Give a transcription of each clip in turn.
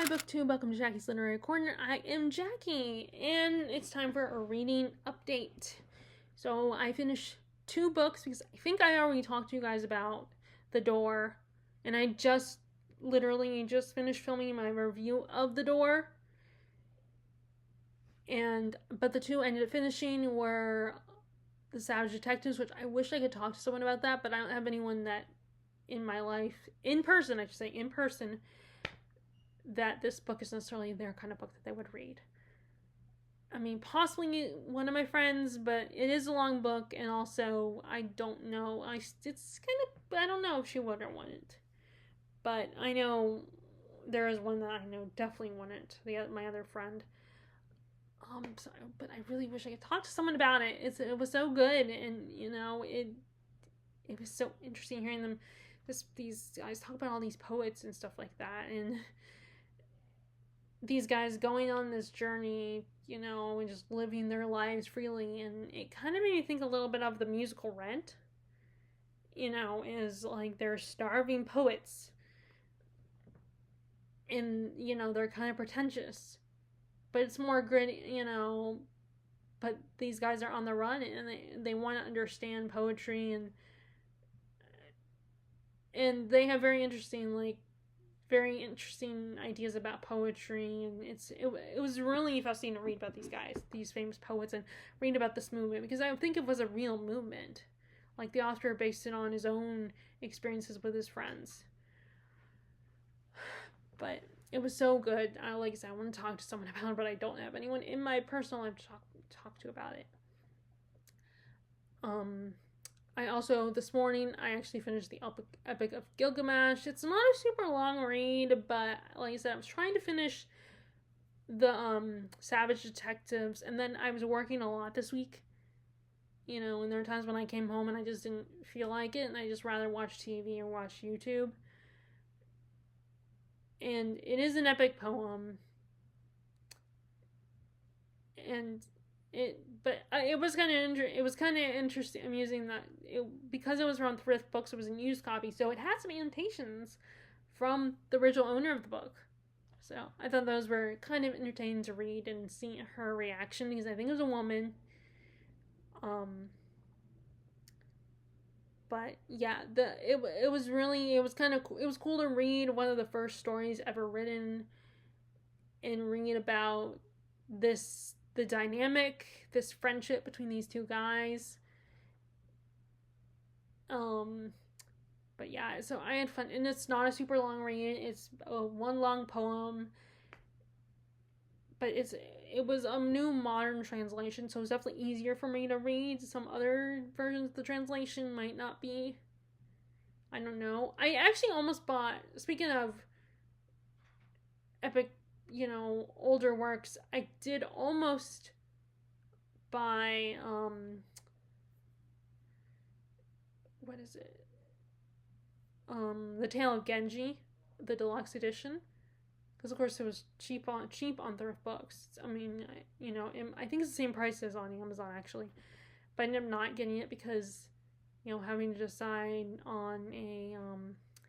Hi, BookTube. Welcome to Jackie's Literary Corner. I am Jackie, and it's time for a reading update. So I finished 2 books because I think I already talked to you guys about The Door, and I literally just finished filming my review of The Door. But the 2 I ended up finishing were The Savage Detectives, which I wish I could talk to someone about that, but I don't have anyone that in my life, in person, that this book is necessarily their kind of book that they would read. I mean, possibly one of my friends, but it is a long book, and also, I don't know. I don't know if she would or wouldn't. But I know there is one that I know definitely wouldn't. My other friend. But I really wish I could talk to someone about it. It was so good, and it was so interesting hearing them. These guys talk about all these poets and stuff like that, and these guys going on this journey, and just living their lives freely. And it kind of made me think a little bit of the musical Rent, is like they're starving poets. And, they're kind of pretentious. But it's more gritty, but these guys are on the run and they want to understand poetry and they have very interesting ideas about poetry, and it was really fascinating to read about these guys, these famous poets, and read about this movement, because I think it was a real movement. Like, the author based it on his own experiences with his friends. But it was so good. Like I said, I want to talk to someone about it, but I don't have anyone in my personal life to talk to about it. I also, this morning, I actually finished the Epic of Gilgamesh. It's not a super long read, but like I said, I was trying to finish the Savage Detectives, and then I was working a lot this week. And there were times when I came home and I just didn't feel like it, and I just rather watch TV or watch YouTube. And it is an epic poem. And it was kind of interesting, amusing that because it was around thrift books, it was a used copy, so it had some annotations from the original owner of the book. So I thought those were kind of entertaining to read and see her reaction, because I think it was a woman. But yeah, it was cool to read one of the first stories ever written and read about the dynamic, this friendship between these 2 guys. But yeah, so I had fun, and it's not a super long read. It's one long poem, but it was a new modern translation, so it's definitely easier for me to read. Some other versions of the translation might not be. I don't know. I actually almost bought, speaking of epic, older works, I did almost buy what is it? The Tale of Genji, the deluxe edition, because of course it was cheap on thrift books. I mean, I think it's the same price as on Amazon actually, but I ended up not getting it because, having to decide on a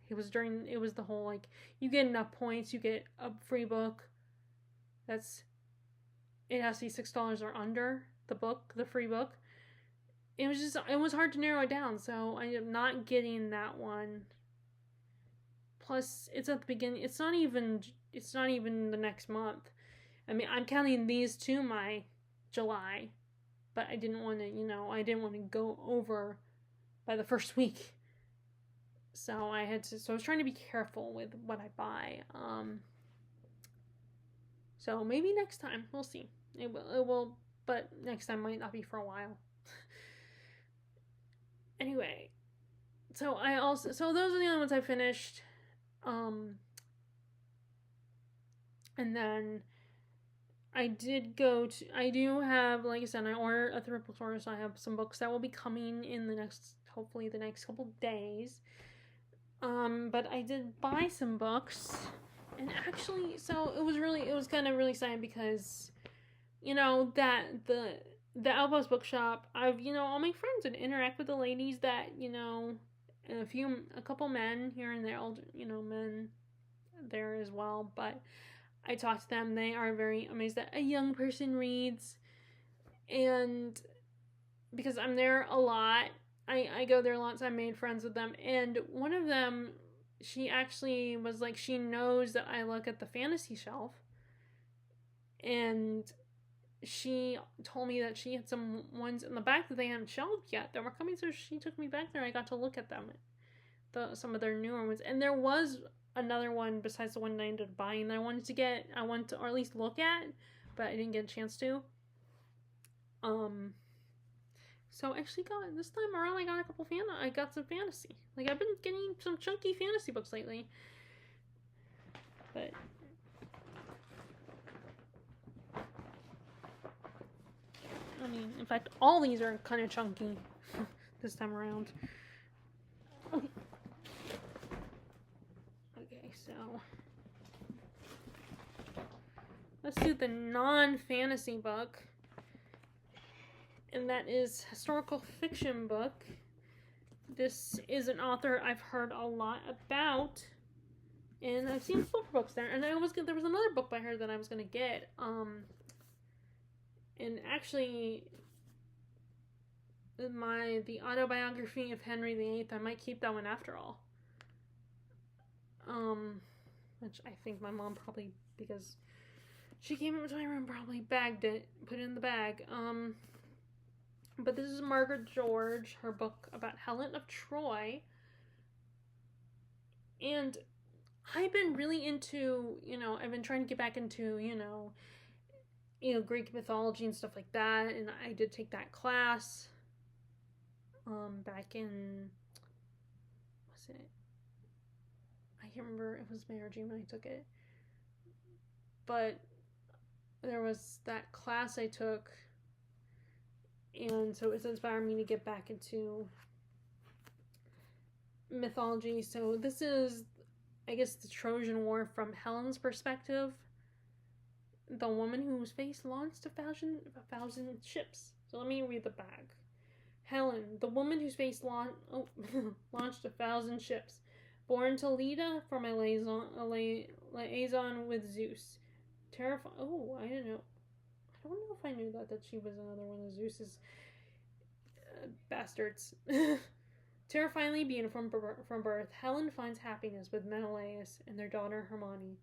it was the whole, like, you get enough points, you get a free book. It has to be $6 or under the free book. It was hard to narrow it down, so I ended up not getting that one. Plus, it's at the beginning. It's not even the next month. I mean, I'm counting these to my July, but I didn't want to go over by the first week. So I was trying to be careful with what I buy. So maybe next time, we'll see. It will, but next time might not be for a while. Anyway, so those are the only ones I finished. And then I do have, like I said, I ordered a thrift bookstore, so I have some books that will be coming in hopefully the next couple days. But I did buy some books, and actually, so it was kind of really exciting because, that the Outpost Bookshop, all my friends would interact with the ladies that, and a couple men here and there, men there as well, but I talk to them. They are very amazed that a young person reads. And because I'm there a lot, I go there a lot, so I made friends with them. And one of them, she actually was like, she knows that I look at the fantasy shelf. And she told me that she had some ones in the back that they hadn't shelved yet that were coming, so she took me back there. I got to look at them, some of their newer ones. And there was another one besides the one that I ended up buying that I wanted to, or at least look at, but I didn't get a chance to. So I actually got, this time around, I got some fantasy. Like, I've been getting some chunky fantasy books lately. But I mean, in fact, all these are kind of chunky this time around. Okay. Okay, so let's do the non-fantasy book. And that is historical fiction book. This is an author I've heard a lot about, and I've seen 4 books there. And there was another book by her that I was gonna get. And actually, the autobiography of Henry VIII, I might keep that one after all. Which I think my mom probably, because she came into my room, probably bagged it, put it in the bag. But this is Margaret George, her book about Helen of Troy. And I've been really into, I've been trying to get back into, Greek mythology and stuff like that. And I did take that class back in, was it? I can't remember. It was May or June when I took it. But there was that class I took, and so it's inspired me to get back into mythology. So this is, I guess, the Trojan War from Helen's perspective. The woman whose face launched a thousand ships. So let me read the back. Helen, the woman whose face launched 1,000 ships, born to Leda from a liaison with Zeus. Terrifying. Oh, I don't know. I don't know if I knew that she was another one of Zeus's bastards. Terrifyingly beautiful from birth, Helen finds happiness with Menelaus and their daughter Hermione.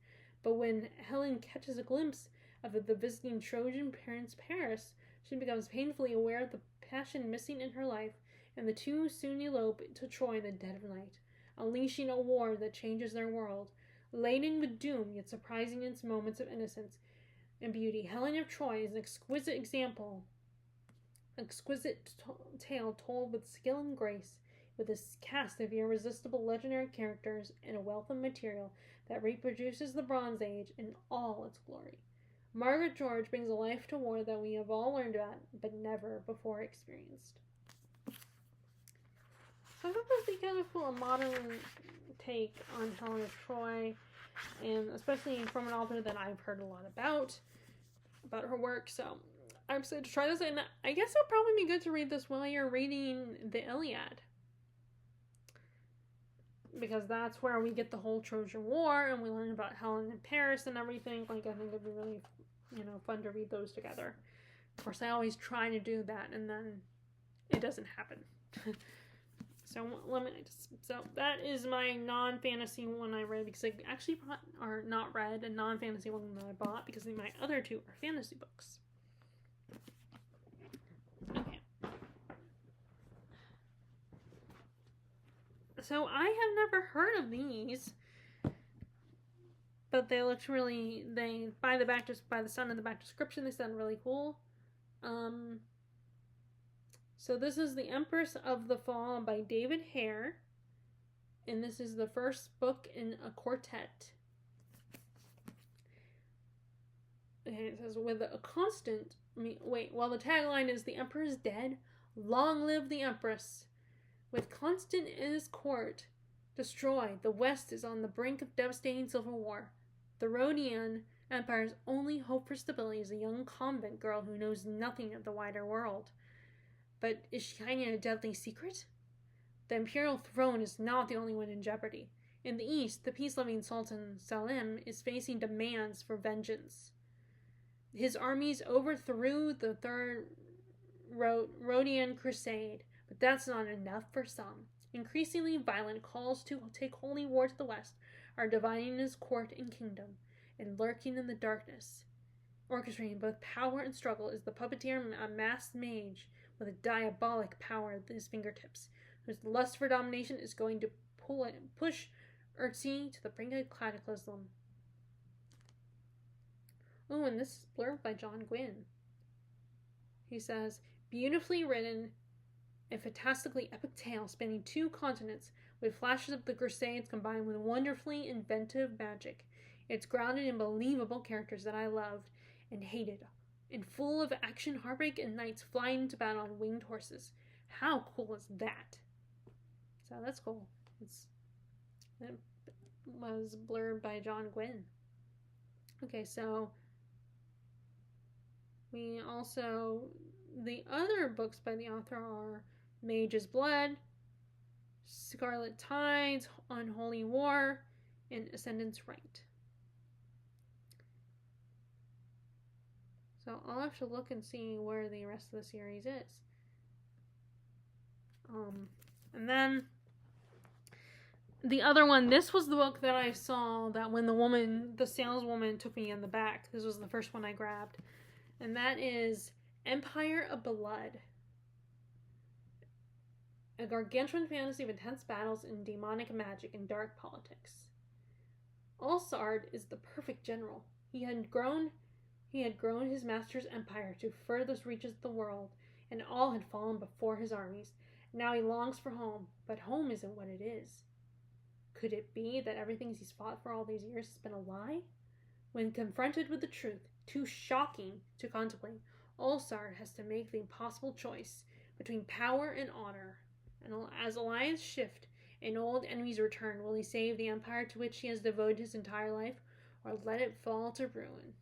But when Helen catches a glimpse of the visiting Trojan parents' Paris, she becomes painfully aware of the passion missing in her life, and the two soon elope to Troy in the dead of night, unleashing a war that changes their world. Laden with doom, yet surprising in its moments of innocence and beauty, Helen of Troy is an exquisite tale told with skill and grace, with a cast of irresistible legendary characters and a wealth of material that reproduces the Bronze Age in all its glory. Margaret George brings a life to war that we have all learned about, but never before experienced. So I thought that would be kind of cool, a modern take on Helen of Troy, and especially from an author that I've heard a lot about her work. So I'm excited to try this, and I guess it'll probably be good to read this while you're reading the Iliad, because that's where we get the whole Trojan War, and we learn about Helen and Paris and everything. Like, I think it'd be really, fun to read those together. Of course, I always try to do that, and then it doesn't happen. So that is my non-fantasy one I read, because I actually not read a non-fantasy one that I bought, because my other 2 are fantasy books. Okay. So I have never heard of these, but they looked really, by the sound of the back description, they sound really cool. So this is The Empress of the Fall by David Hare, and this is the first book in a quartet. Okay, it says, with a constant, while the tagline is, "The Emperor is dead, long live the Empress." With Constant in his court destroyed, the West is on the brink of devastating civil war. The Rhodian Empire's only hope for stability is a young convent girl who knows nothing of the wider world. But is she hiding a deadly secret? The imperial throne is not the only one in jeopardy. In the east, the peace-loving Sultan Salim is facing demands for vengeance. His armies overthrew the Third Rhodian Crusade, but that's not enough for some. Increasingly violent calls to take holy war to the west are dividing his court and kingdom, and lurking in the darkness. Orchestrating both power and struggle is the puppeteer, a masked mage with a diabolic power at his fingertips, whose lust for domination is going to push Urtzi to the brink of cataclysm. Oh, and this is blurb by John Gwynne. He says, beautifully written, a fantastically epic tale spanning 2 continents with flashes of the Crusades combined with wonderfully inventive magic. It's grounded in believable characters that I loved and hated, and full of action, heartbreak, and knights flying into battle on winged horses. How cool is that? So that's cool. It was blurred by John Gwynne. Okay, so we also, the other books by the author are Mage's Blood, Scarlet Tides, Unholy War, and Ascendant's Right. So I'll have to look and see where the rest of the series is. And then the other one, this was the book that I saw that when the saleswoman took me in the back. This was the first one I grabbed. And that is Empire of Blood. A gargantuan fantasy of intense battles and demonic magic and dark politics. Alsard is the perfect general. He had grown his master's empire to furthest reaches of the world, and all had fallen before his armies. Now he longs for home, but home isn't what it is. Could it be that everything he's fought for all these years has been a lie? When confronted with the truth, too shocking to contemplate, Alsard has to make the impossible choice between power and honor. And as alliance shift and old enemies return, will he save the empire to which he has devoted his entire life, or let it fall to ruin?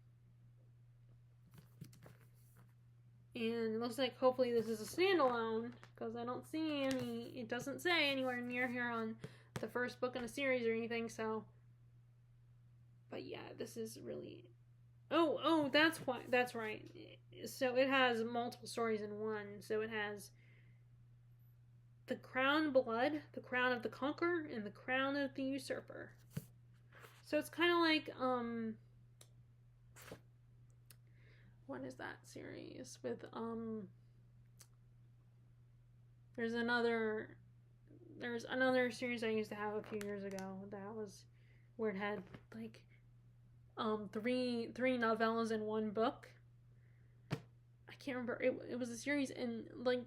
And it looks like hopefully this is a standalone, because I don't see any, it doesn't say anywhere near here on the first book in a series or anything, so. But yeah, this is really, oh, that's right. So it has multiple stories in one. So it has The Crown Blood, The Crown of the Conqueror, and The Crown of the Usurper. So it's kind of like, what is that series with, there's another series I used to have a few years ago that was where it had like three novellas in one book. I can't remember. It was a series, and like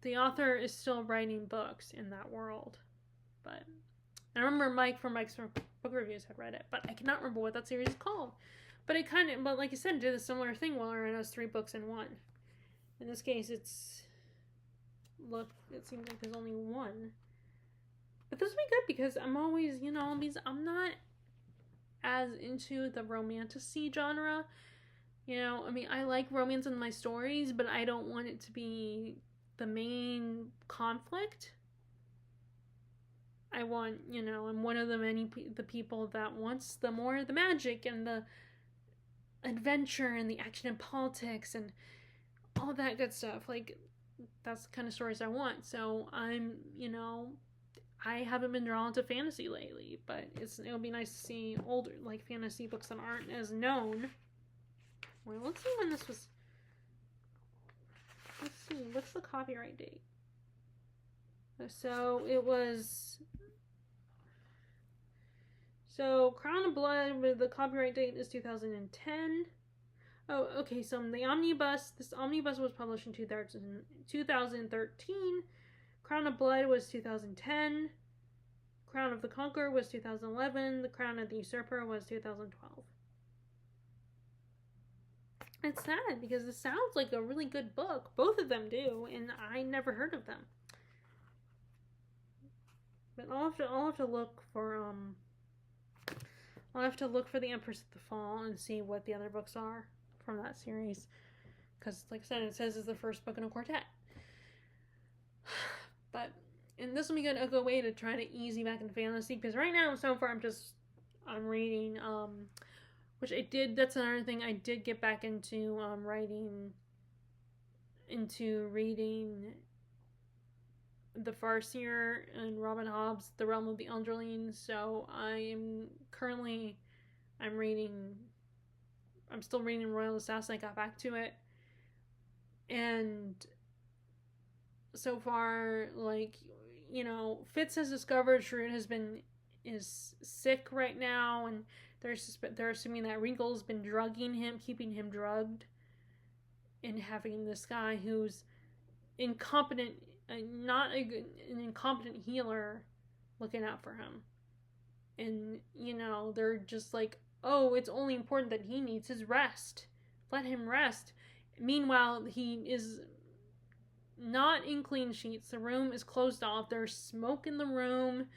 the author is still writing books in that world. But I remember Mike from Mike's Book Reviews had read it, but I cannot remember what that series is called. But but like I said, it did a similar thing where it has 3 books in one. In this case, it seems like there's only one. But this will be good because I'm always, I'm not as into the romantasy genre. I like romance in my stories, but I don't want it to be the main conflict. I want, I'm one of the people that wants the more the magic and the adventure and the action and politics and all that good stuff. Like, that's the kind of stories I want. So I'm, I haven't been drawn to fantasy lately, but it'll be nice to see older, like, fantasy books that aren't as known. Well, let's see when this was. Let's see, what's the copyright date? So it was. So Crown of Blood, with the copyright date is 2010. Oh, okay, so this omnibus was published in 2013. Crown of Blood was 2010. Crown of the Conqueror was 2011. The Crown of the Usurper was 2012. It's sad because it sounds like a really good book. Both of them do, and I never heard of them. But I'll have to look for The Empress of the Fall and see what the other books are from that series, because like I said, it says it's the first book in a quartet. But and this will be a good way to try to ease you back into fantasy, because right now so far I'm reading which I did, that's another thing I did get back into reading the Farseer and Robin Hobb's The Realm of the Underlings. So I'm still reading Royal Assassin. I got back to it, and so far, like, Fitz has discovered Shrewd is sick right now, and they're assuming that Wrinkle's been drugging him, keeping him drugged, and having this guy who's incompetent, not an incompetent healer, looking out for him. And they're just like, oh, it's only important that he needs his rest. Let him rest. Meanwhile, he is not in clean sheets. The room is closed off. There's smoke in the room.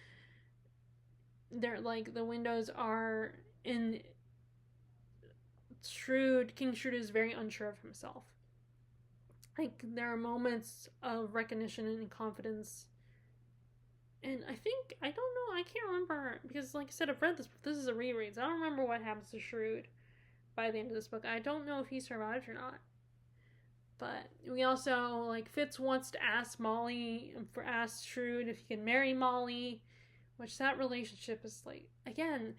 They're like, the windows are in. King Shrewd is very unsure of himself. Like, there are moments of recognition and confidence. And I don't know, I can't remember, because like I said, I've read this book. This is a reread, so I don't remember what happens to Shrewd by the end of this book. I don't know if he survives or not. But we also, like, Fitz wants to ask Shrewd if he can marry Molly, which that relationship is like, again,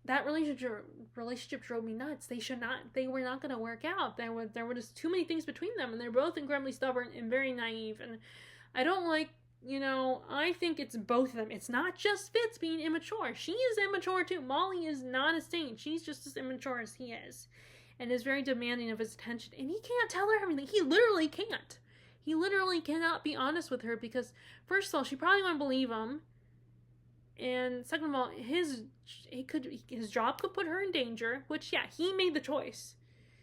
that relationship drove me nuts. They were not going to work out. There were just too many things between them, and they're both incredibly stubborn and very naive, and I don't like, I think it's both of them. It's not just Fitz being immature. She is immature too. Molly is not a saint. She's just as immature as he is, and is very demanding of his attention, and he can't tell her everything. He literally can't. He literally cannot be honest with her, because first of all, she probably won't believe him, and second of all, his job could put her in danger, which, yeah, he made the choice.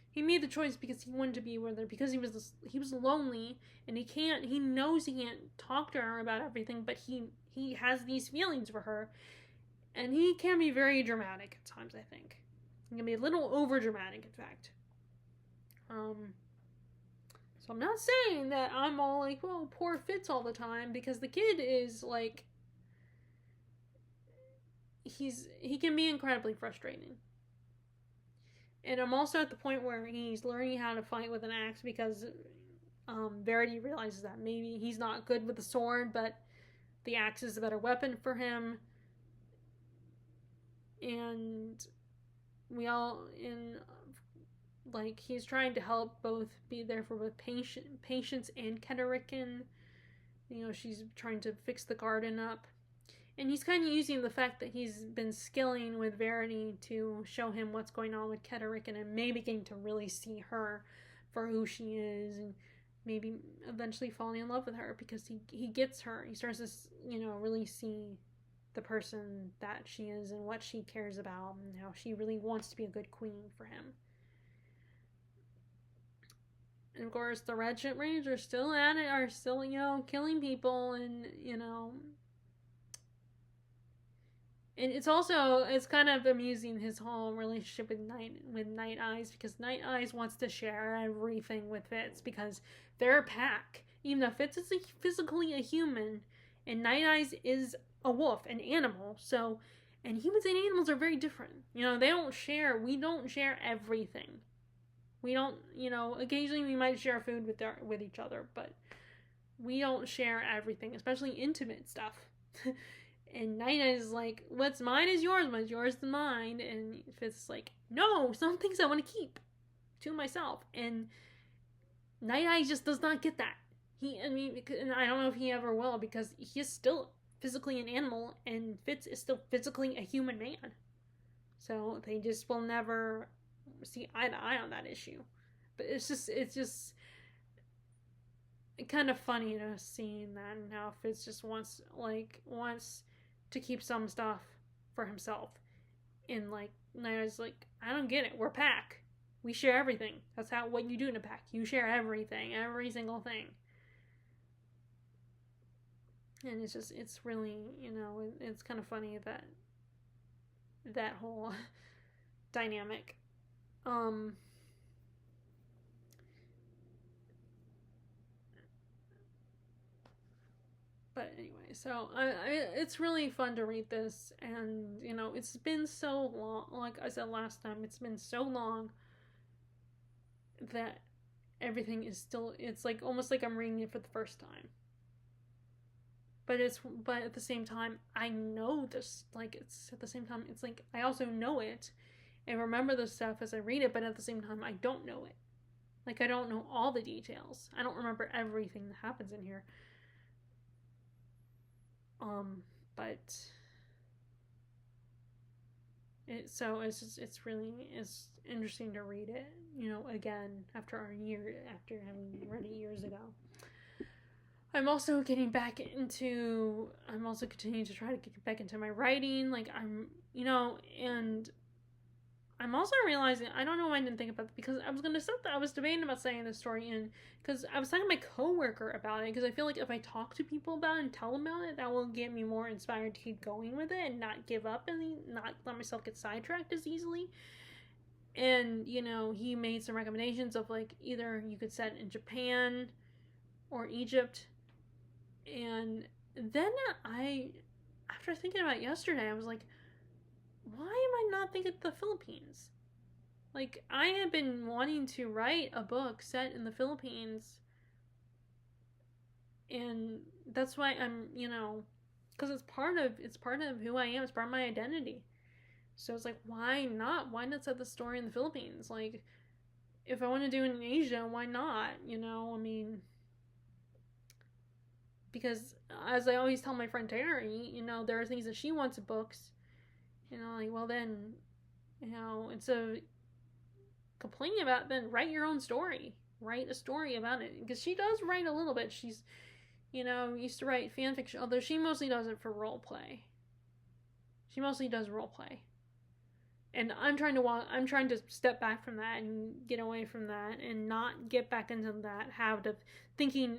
He made the choice because he wanted to be with her, because he was lonely, and he knows he can't talk to her about everything, but he has these feelings for her, and he can be very dramatic at times, I think. He can be a little over dramatic, in fact. So I'm not saying that I'm all like, well, poor Fitz all the time, because the kid is like, he can be incredibly frustrating. And I'm also at the point where he's learning how to fight with an axe, because Verity realizes that maybe he's not good with the sword, but the axe is a better weapon for him. And he's trying to help both, be there for both Patience and Ketterican. She's trying to fix the garden up. And he's kind of using the fact that he's been skilling with Verity to show him what's going on with Ketterican, and maybe getting to really see her for who she is, and maybe eventually falling in love with her, because he gets her. He starts to, really see the person that she is and what she cares about, and how she really wants to be a good queen for him. And of course, the Red Ship Rangers are still at it, are still, killing people, and, and it's kind of amusing, his whole relationship with Night Eyes, because Night Eyes wants to share everything with Fitz, because they're a pack. Even though Fitz is physically a human, and Night Eyes is a wolf, an animal, so, and humans and animals are very different. We don't share everything. We don't, occasionally we might share food with each other, but we don't share everything, especially intimate stuff. And Night Eyes is like, what's mine is yours, what's yours is mine. And Fitz is like, no, some things I want to keep to myself. And Night Eyes just does not get that. And I don't know if he ever will, because he is still physically an animal, and Fitz is still physically a human man. So they just will never see eye to eye on that issue. But it's just kind of funny to see that, and how Fitz just wants to keep some stuff for himself. And like, Night Eyes like, I don't get it. We're a pack. We share everything. That's what you do in a pack. You share everything, every single thing. And it's really, it's kind of funny that whole dynamic. But anyway, so it's really fun to read this, and it's been so long. Like I said last time, it's been so long that everything is still. It's like almost like I'm reading it for the first time. But at the same time, I know this. Like it's at the same time, it's like I also know it, and remember the stuff as I read it. But at the same time, I don't know it. Like I don't know all the details. I don't remember everything that happens in here. But it's really it's interesting to read it, again after having read it years ago. I'm also continuing to try to get back into my writing. Like and I'm also realizing, I don't know why I didn't think about it, because I was debating about saying this story in, because I was talking to my coworker about it, because I feel like if I talk to people about it and tell them about it, that will get me more inspired to keep going with it and not give up and not let myself get sidetracked as easily. And, he made some recommendations of like either you could set it in Japan or Egypt. And then after thinking about it yesterday, I was like, why am I not thinking of the Philippines? Like, I have been wanting to write a book set in the Philippines, and that's why I'm, because it's part of who I am. It's part of my identity. So it's like, why not? Why not set the story in the Philippines? Like, if I want to do it in Asia, why not? I mean, because as I always tell my friend Terry, there are things that she wants in books. Like, well then, instead of complaining about it, then write your own story. Write a story about it. Because she does write a little bit. She's, used to write fan fiction, although she mostly does it for role play. She mostly does role play. And I'm trying to step back from that and get away from that and not get back into that habit of thinking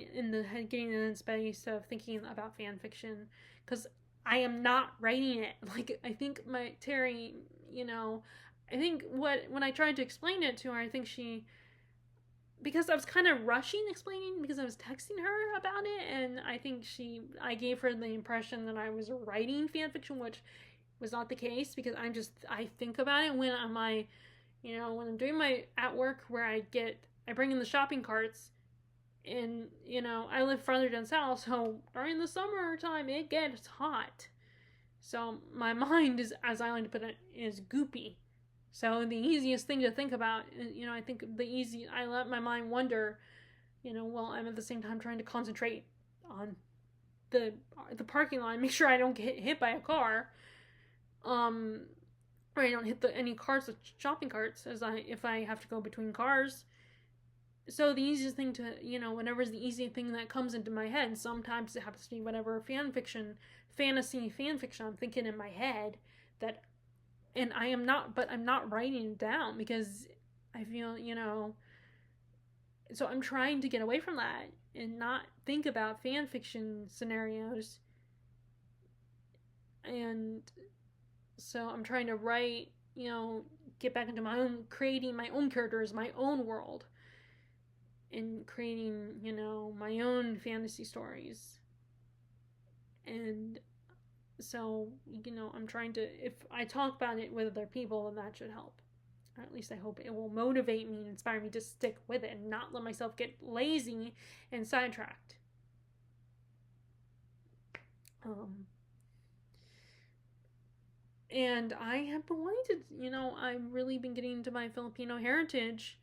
getting in the space of thinking about fan fiction, because I am not writing it. Like, I think Terry, I think when I tried to explain it to her, I think because I was kind of rushing explaining because I was texting her about it, and I think I gave her the impression that I was writing fan fiction, which was not the case, because I think about it when when I'm doing my at work, where I bring in the shopping carts, and I live farther down south, so during the summertime it gets hot, so my mind is, as I like to put it, is goopy. So the easiest thing to think about, I think I let my mind wander, while I'm at the same time trying to concentrate on the parking lot, make sure I don't get hit by a car, or I don't hit any cars with shopping carts if I have to go between cars. So the easiest thing to, whenever's the easy thing that comes into my head, sometimes it happens to be whatever fantasy fan fiction I'm thinking in my head, and I'm not writing it down, because I feel, so I'm trying to get away from that and not think about fan fiction scenarios. And so I'm trying to write, get back into creating my own characters, my own world, and creating, my own fantasy stories. And so, I'm trying to, if I talk about it with other people, then that should help. Or at least I hope it will motivate me and inspire me to stick with it and not let myself get lazy and sidetracked. And I have been wanting to, I've really been getting into my Filipino heritage.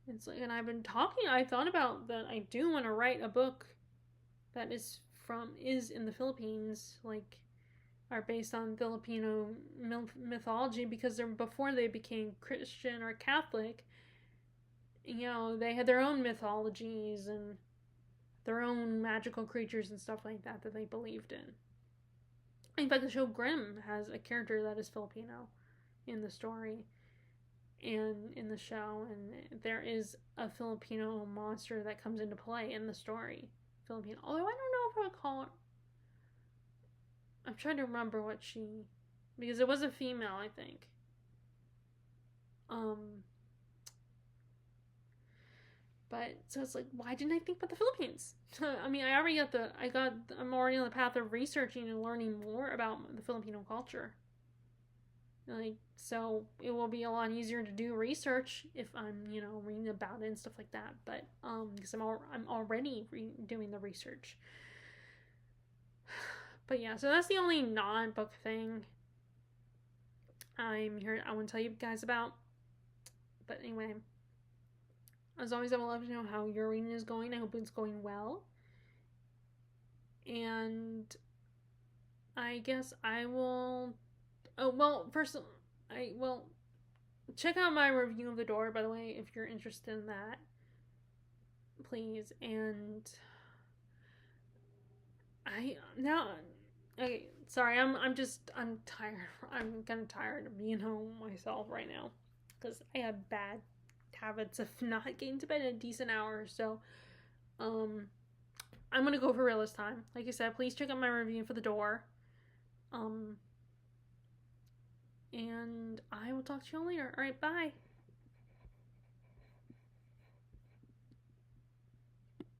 It's like, and I thought about that I do want to write a book that is in the Philippines, like, are based on Filipino mythology, because before they became Christian or Catholic, they had their own mythologies and their own magical creatures and stuff like that they believed in. In fact, the show Grimm has a character that is Filipino in the story and in the show, and there is a Filipino monster that comes into play in the story. Filipino. Although I don't know if I would call her. I'm trying to remember because it was a female, I think. But so it's like, why didn't I think about the Philippines? I mean, I'm already on the path of researching and learning more about the Filipino culture. Like, so it will be a lot easier to do research if I'm, reading about it and stuff like that. But because I'm already doing the research. But yeah, so that's the only non-book thing I want to tell you guys about. But anyway, as always, I would love to know how your reading is going. I hope it's going well. And I guess I will. Oh, well, first, check out my review of The Door, by the way, if you're interested in that. Please. And okay, sorry, I'm tired. I'm kind of tired of being home myself right now because I have bad habits of not getting to bed at a decent hour. So, I'm gonna go for real this time. Like I said, please check out my review for The Door. And I will talk to you all later. All right, bye.